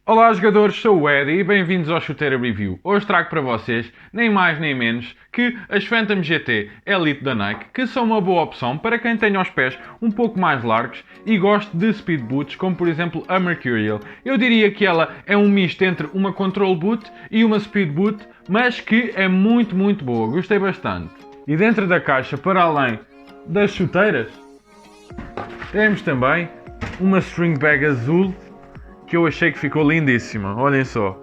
Olá jogadores, sou o Eddie e bem-vindos ao Chuteira Review. Hoje trago para vocês, nem mais nem menos, que as Phantom GT Elite da Nike, que são uma boa opção para quem tenha os pés um pouco mais largos e goste de speed boots, como por exemplo a Mercurial. Eu diria que ela é um misto entre uma control boot e uma speed boot, mas que é muito boa, gostei bastante. E dentro da caixa, para além das chuteiras, temos também uma string bag azul, que eu achei que ficou lindíssima, olhem só.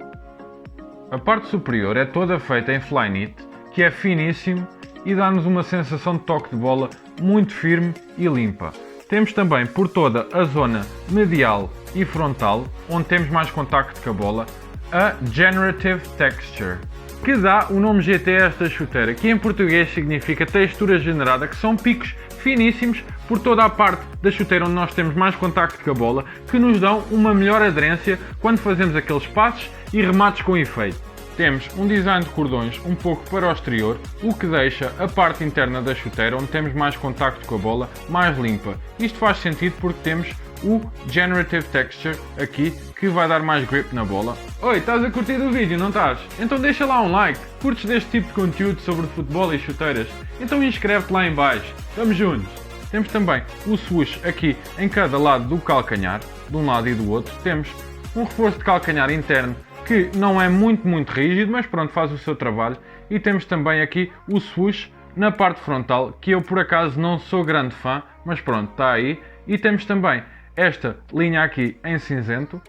A parte superior é toda feita em Flyknit, que é finíssimo e dá-nos uma sensação de toque de bola muito firme e limpa. Temos também por toda a zona medial e frontal, onde temos mais contacto com a bola, a Generative Texture, que dá o nome GT a esta chuteira, que em português significa textura generada, que são picos finíssimos por toda a parte da chuteira onde nós temos mais contacto com a bola, que nos dão uma melhor aderência quando fazemos aqueles passos e remates com efeito. Temos um design de cordões um pouco para o exterior, o que deixa a parte interna da chuteira, onde temos mais contacto com a bola, mais limpa. Isto faz sentido porque temos o Generative Texture aqui, que vai dar mais grip na bola. Oi, estás a curtir o vídeo, não estás? Então deixa lá um like. Curtes deste tipo de conteúdo sobre futebol e chuteiras? Então inscreve-te lá em baixo. Estamos juntos. Temos também o swoosh aqui em cada lado do calcanhar, de um lado e do outro. Temos um reforço de calcanhar interno que não é muito rígido, mas pronto, faz o seu trabalho. E temos também aqui o swoosh na parte frontal, que eu por acaso não sou grande fã, mas pronto, está aí. E temos também esta linha aqui em cinzento,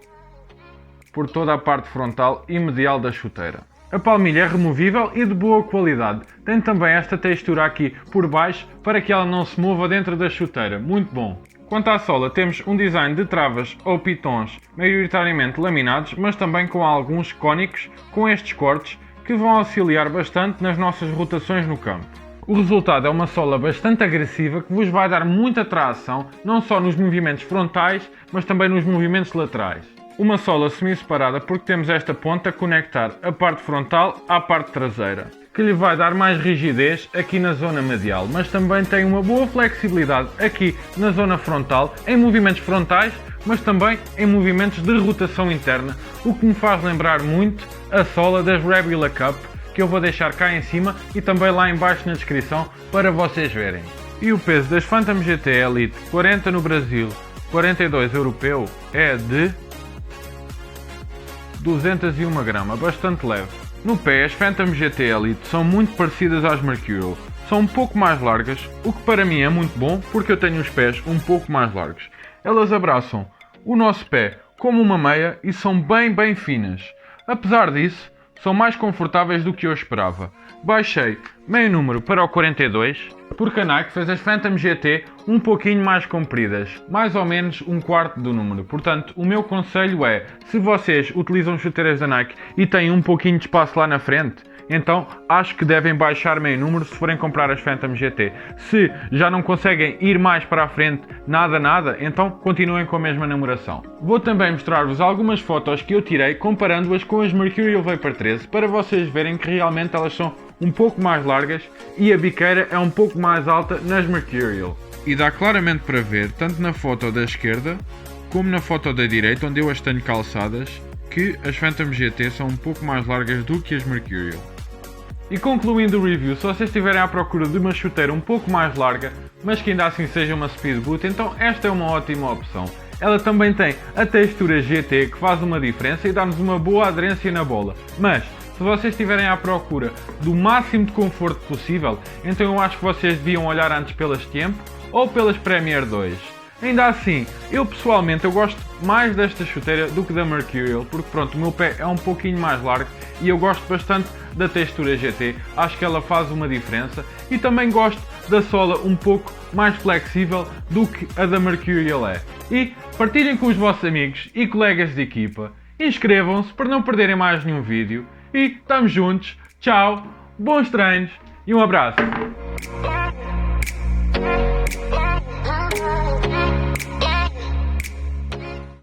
por toda a parte frontal e medial da chuteira. A palmilha é removível e de boa qualidade. Tem também esta textura aqui por baixo para que ela não se mova dentro da chuteira. Muito bom. Quanto à sola, temos um design de travas ou pitons maioritariamente laminados, mas também com alguns cónicos com estes cortes que vão auxiliar bastante nas nossas rotações no campo. O resultado é uma sola bastante agressiva que vos vai dar muita tração, não só nos movimentos frontais, mas também nos movimentos laterais. Uma sola semi-separada porque temos esta ponta a conectar a parte frontal à parte traseira, que lhe vai dar mais rigidez aqui na zona medial, mas também tem uma boa flexibilidade aqui na zona frontal, em movimentos frontais, mas também em movimentos de rotação interna, o que me faz lembrar muito a sola das Rebula Cup, que eu vou deixar cá em cima e também lá em baixo na descrição para vocês verem. E o peso das Phantom GT Elite 40 no Brasil, 42 europeu, é de 201 gramas, bastante leve. No pé, as Phantom GT Elite são muito parecidas às Mercurial, são um pouco mais largas, o que para mim é muito bom porque eu tenho os pés um pouco mais largos. Elas abraçam o nosso pé como uma meia e são bem finas. Apesar disso, são mais confortáveis do que eu esperava. Baixei meio número para o 42, porque a Nike fez as Phantom GT um pouquinho mais compridas, mais ou menos um quarto do número. Portanto, o meu conselho é, se vocês utilizam chuteiras da Nike e têm um pouquinho de espaço lá na frente, então acho que devem baixar meio número se forem comprar as Phantom GT. Se já não conseguem ir mais para a frente, nada, então continuem com a mesma numeração. Vou também mostrar-vos algumas fotos que eu tirei comparando-as com as Mercurial Vapor 13 para vocês verem que realmente elas são um pouco mais largas e a biqueira é um pouco mais alta nas Mercurial. E dá claramente para ver, tanto na foto da esquerda como na foto da direita, onde eu as tenho calçadas, que as Phantom GT são um pouco mais largas do que as Mercurial. E concluindo o review, se vocês estiverem à procura de uma chuteira um pouco mais larga, mas que ainda assim seja uma speed boot, então esta é uma ótima opção. Ela também tem a textura GT que faz uma diferença e dá-nos uma boa aderência na bola. Mas, se vocês estiverem à procura do máximo de conforto possível, então eu acho que vocês deviam olhar antes pelas Tiempo ou pelas Premier 2. Ainda assim, eu pessoalmente gosto mais desta chuteira do que da Mercurial, porque pronto, o meu pé é um pouquinho mais largo e eu gosto bastante da textura GT, acho que ela faz uma diferença e também gosto da sola um pouco mais flexível do que a da Mercurial é. E partilhem com os vossos amigos e colegas de equipa, inscrevam-se para não perderem mais nenhum vídeo e estamos juntos, tchau, bons treinos e um abraço!